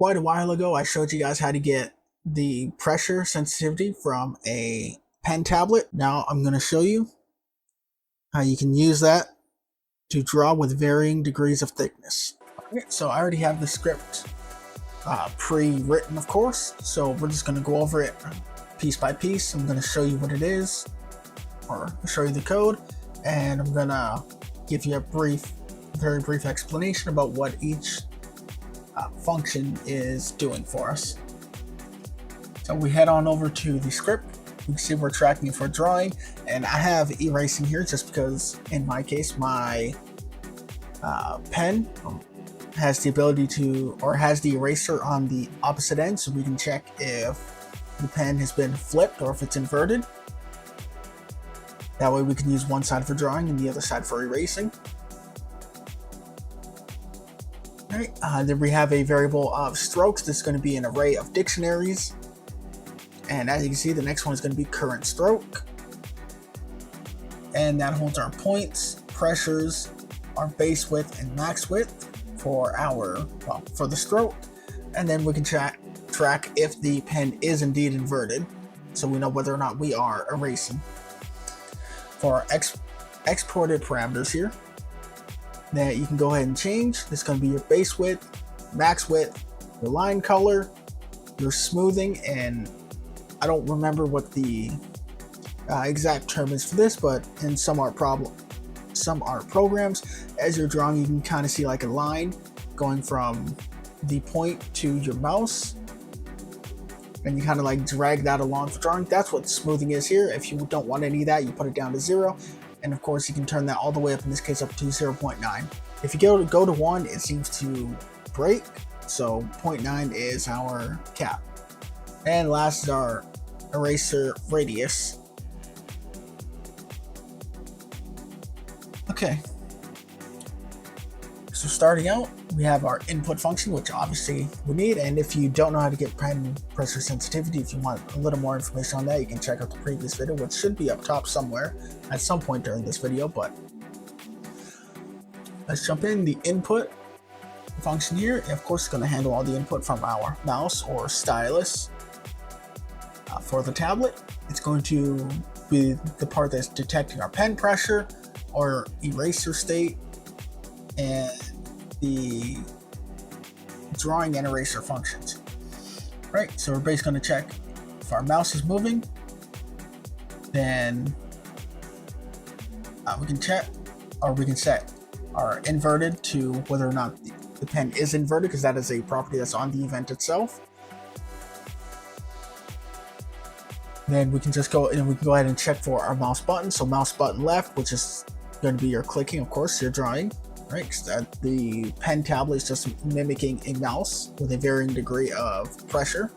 Quite a while ago, I showed you guys how to get the pressure sensitivity from a pen tablet. Now I'm going to show you how you can use that to draw with varying degrees of thickness. So I already have the script pre-written, of course, so we're just going to go over it piece by piece. I'm going to show you what it is, or show you the code, and I'm going to give you a very brief explanation about what each function is doing for us. So we head on over to the script. You can see we're tracking it for drawing, and I have erasing here just because in my case my pen has the ability to, or has the eraser on the opposite end, so we can check if the pen has been flipped or if it's inverted. That way we can use one side for drawing and the other side for erasing. Alright, then we have a variable of strokes. This is going to be an array of dictionaries. And as you can see, the next one is going to be current stroke. And that holds our points, pressures, our base width and max width for for the stroke. And then we can track if the pen is indeed inverted, so we know whether or not we are erasing. For our exported parameters here, that you can go ahead and change. This is going to be your base width, max width, your line color, your smoothing, and I don't remember what the exact term is for this, but in some art programs, as you're drawing, you can kind of see like a line going from the point to your mouse, and you kind of like drag that along for drawing. That's what smoothing is here. If you don't want any of that, you put it down to 0. And of course, you can turn that all the way up, in this case, up to 0.9. If you go to 1, it seems to break. So 0.9 is our cap. And last is our eraser radius. Okay. So starting out, we have our input function, which obviously we need. And if you don't know how to get pen pressure sensitivity, if you want a little more information on that, you can check out the previous video, which should be up top somewhere at some point during this video. But let's jump in. The input function here, of course, is going to handle all the input from our mouse or stylus. For the tablet, it's going to be the part that's detecting our pen pressure or eraser state, and the drawing and eraser functions. Right, so we're basically going to check if our mouse is moving, then we can check, or we can set our inverted to whether or not the pen is inverted, because that is a property that's on the event itself. Then we can just go and we can go ahead and check for our mouse button. So mouse button left, which is going to be your clicking, of course, your drawing, right? Because the pen tablet is just mimicking a mouse with a varying degree of pressure.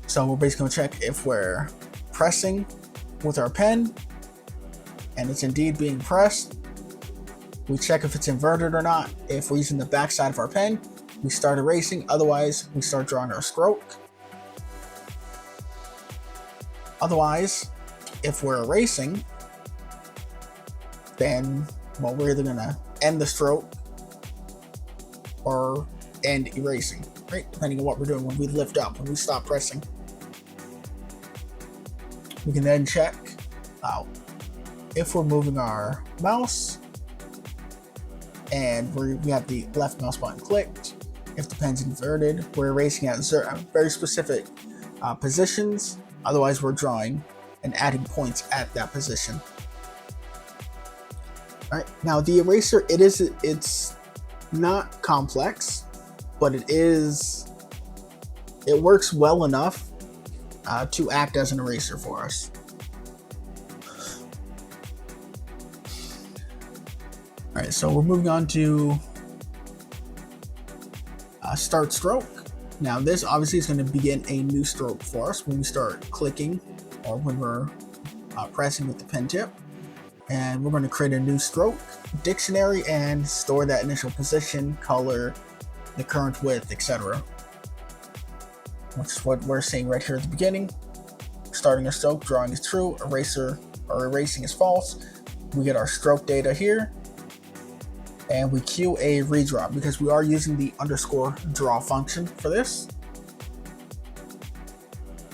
So we're basically going to check if we're pressing with our pen and it's indeed being pressed. We check if it's inverted or not. If we're using the back side of our pen, we start erasing. Otherwise, we start drawing our stroke. Otherwise, if we're erasing, then, well, we're either gonna end the stroke or end erasing, right? Depending on what we're doing when we lift up, when we stop pressing. We can then check if we're moving our mouse and we have the left mouse button clicked. If the pen's inverted, we're erasing at very specific positions. Otherwise, we're drawing and adding points at that position. All right. Now, the eraser, it's not complex, but it works well enough to act as an eraser for us. All right. So we're moving on to start stroke. Now this obviously is going to begin a new stroke for us when we start clicking or when we're pressing with the pen tip, and we're going to create a new stroke dictionary and store that initial position, color, the current width, etc. Which is what we're seeing right here at the beginning. Starting a stroke, drawing is true, erasing is false. We get our stroke data here. and we cue a redraw because we are using the underscore draw function for this.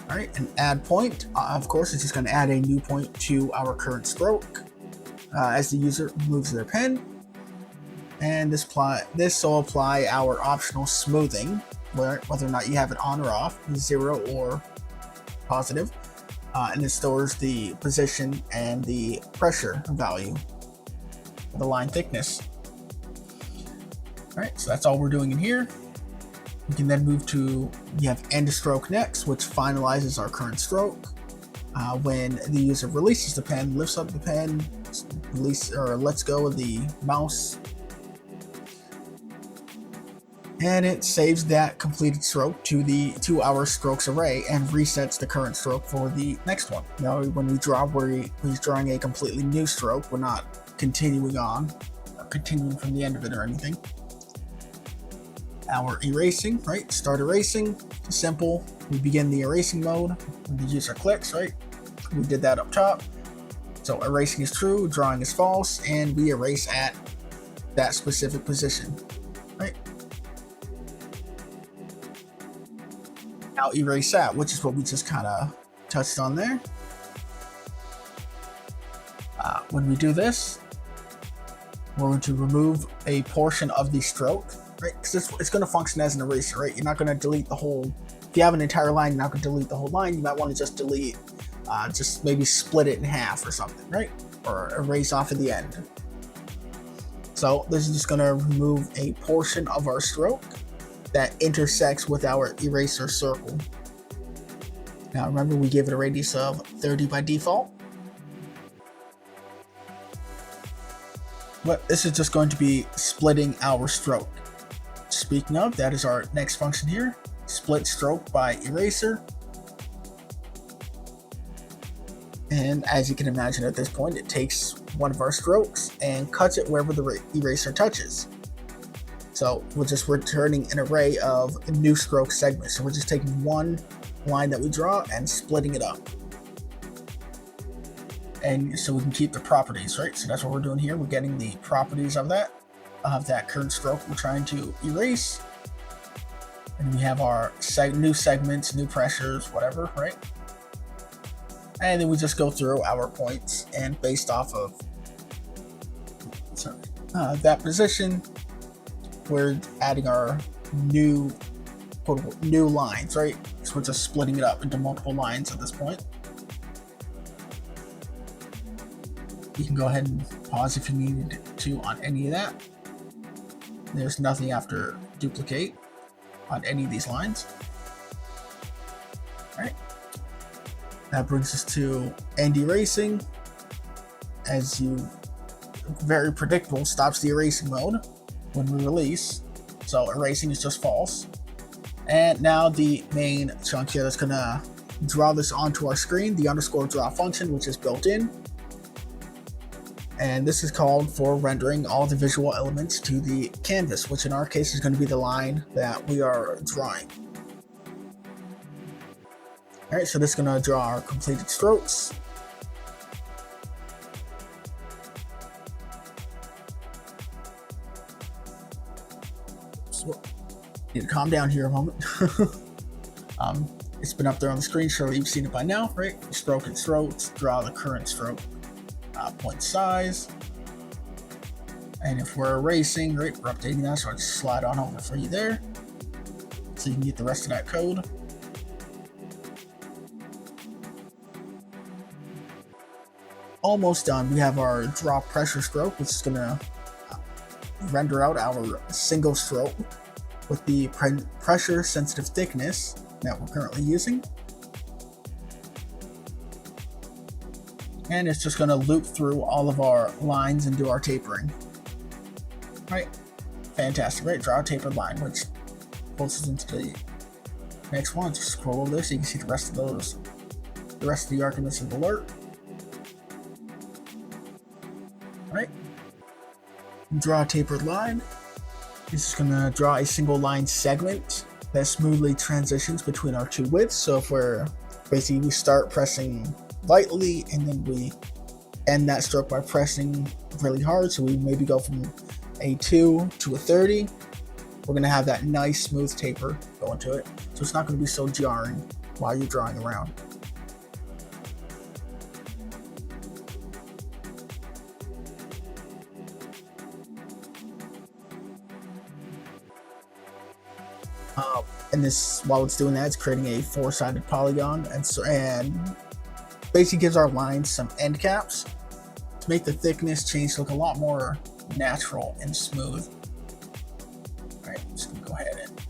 All right, an add point, of course, it's just going to add a new point to our current stroke as the user moves their pen. And this will apply our optional smoothing, whether or not you have it on or off, 0 or positive, and it stores the position and the pressure value for the line thickness. All right, so that's all we're doing in here. We can then move to, we have end stroke next, which finalizes our current stroke. When the user releases the pen, lifts up the pen, lets go of the mouse, and it saves that completed stroke to our strokes array and resets the current stroke for the next one. Now, when we draw, we're drawing a completely new stroke. We're not continuing from the end of it or anything. Our erasing, right? Start erasing, simple. We begin the erasing mode when the user clicks, right? We did that up top. So erasing is true, drawing is false, and we erase at that specific position, right? Now erase at, which is what we just kind of touched on there. When we do this, we're going to remove a portion of the stroke, right? Because it's going to function as an eraser, right? You're not going to delete the whole. If you have an entire line, you're not going to delete the whole line. You might want to just delete, just maybe split it in half or something, right? Or erase off at the end. So this is just going to remove a portion of our stroke that intersects with our eraser circle. Now remember, we gave it a radius of 30 by default. But this is just going to be splitting our stroke. Speaking of, that is our next function here. Split stroke by eraser. And as you can imagine at this point, it takes one of our strokes and cuts it wherever the eraser touches. So we're just returning an array of new stroke segments. So we're just taking one line that we draw and splitting it up. And so we can keep the properties, right? So that's what we're doing here. We're getting the properties of that current stroke we're trying to erase. And we have our new segments, new pressures, whatever, right? And then we just go through our points, and based off of that position, we're adding our new lines, right? So we're just splitting it up into multiple lines at this point. You can go ahead and pause if you needed to on any of that. There's nothing after duplicate on any of these lines. All right. That brings us to end erasing. As you, very predictable, stops the erasing mode when we release. So erasing is just false. And now the main chunk here that's gonna draw this onto our screen, the underscore draw function, which is built in. And this is called for rendering all the visual elements to the canvas, which in our case is going to be the line that we are drawing. All right, so this is going to draw our completed strokes. So, need to calm down here a moment. It's been up there on the screen, surely you've seen it by now, right? Stroke and strokes, draw the current stroke. Point size, and if we're erasing, right, we're updating that, so I'll just slide on over for you there so you can get the rest of that code. Almost done. We have our draw pressure stroke, which is going to render out our single stroke with the pressure sensitive thickness that we're currently using. And it's just going to loop through all of our lines and do our tapering. Right, fantastic, right? Draw a tapered line, which pulls us into the next one. Just scroll over there so you can see the rest of the arguments of the alert. Right, draw a tapered line. This is going to draw a single line segment that smoothly transitions between our two widths. So if we start pressing lightly and then we end that stroke by pressing really hard, so we maybe go from a 2 to a 30, we're going to have that nice smooth taper go into it. So it's not going to be so jarring while you're drawing around. And this, while it's doing that, it's creating a 4-sided polygon, and basically gives our lines some end caps to make the thickness change to look a lot more natural and smooth. All right, I'm just gonna go ahead and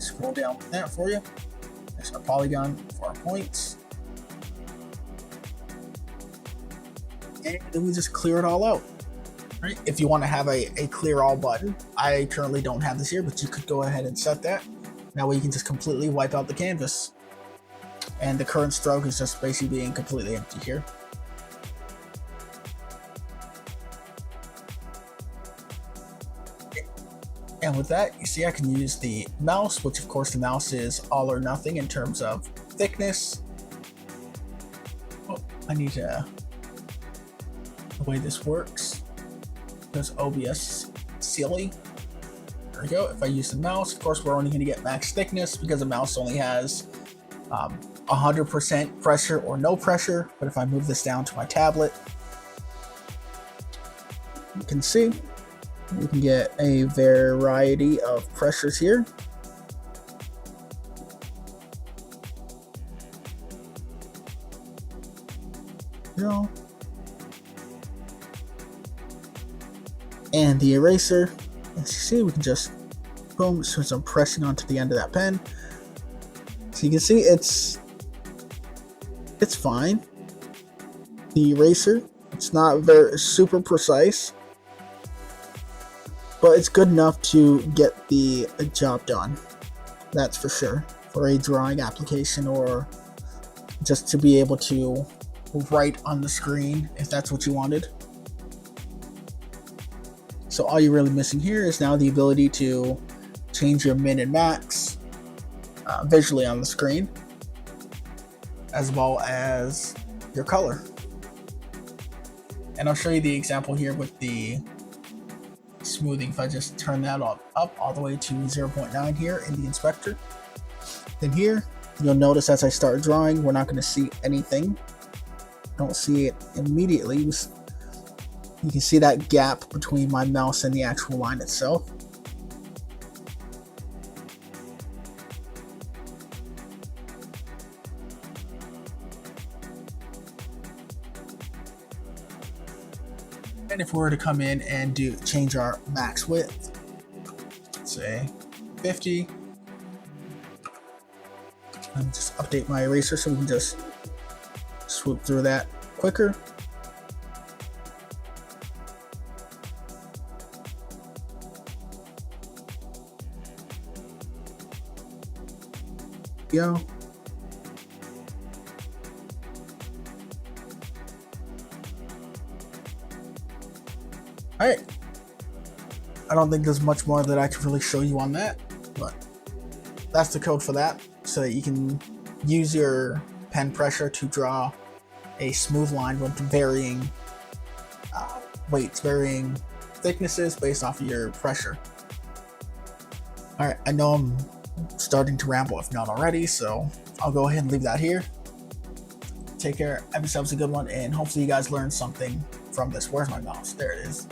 scroll down with that for you. There's our polygon for our points, and then we just clear it all out. Right? If you want to have a clear all button, I currently don't have this here, but you could go ahead and set that. That way you can just completely wipe out the canvas. And the current stroke is just basically being completely empty here. And with that, you see I can use the mouse, which of course the mouse is all or nothing in terms of thickness. Oh, I need to, the way this works, because OBS silly. There we go. If I use the mouse, of course, we're only going to get max thickness because the mouse only has 100% pressure or no pressure. But if I move this down to my tablet, you can see we can get a variety of pressures here. And the eraser, as you see, we can just boom, since I'm pressing onto the end of that pen. So you can see it's fine. The eraser, it's not very super precise, but it's good enough to get the job done. That's for sure. For a drawing application, or just to be able to write on the screen if that's what you wanted. So all you're really missing here is now the ability to change your min and max visually on the screen, as well as your color. And I'll show you the example here with the smoothing. If I just turn that up all the way to 0.9 here in the inspector, then here you'll notice as I start drawing, we're not going to see anything. Don't see it immediately. You can see that gap between my mouse and the actual line itself. And if we were to come in and change our max width, say 50, and just update my eraser so we can just swoop through that quicker. Go. Alright, I don't think there's much more that I can really show you on that, but that's the code for that, so that you can use your pen pressure to draw a smooth line with varying weights, varying thicknesses based off of your pressure. Alright, I know I'm starting to ramble if not already, so I'll go ahead and leave that here. Take care, have yourselves a good one, and hopefully you guys learned something from this. Where's my mouse? There it is.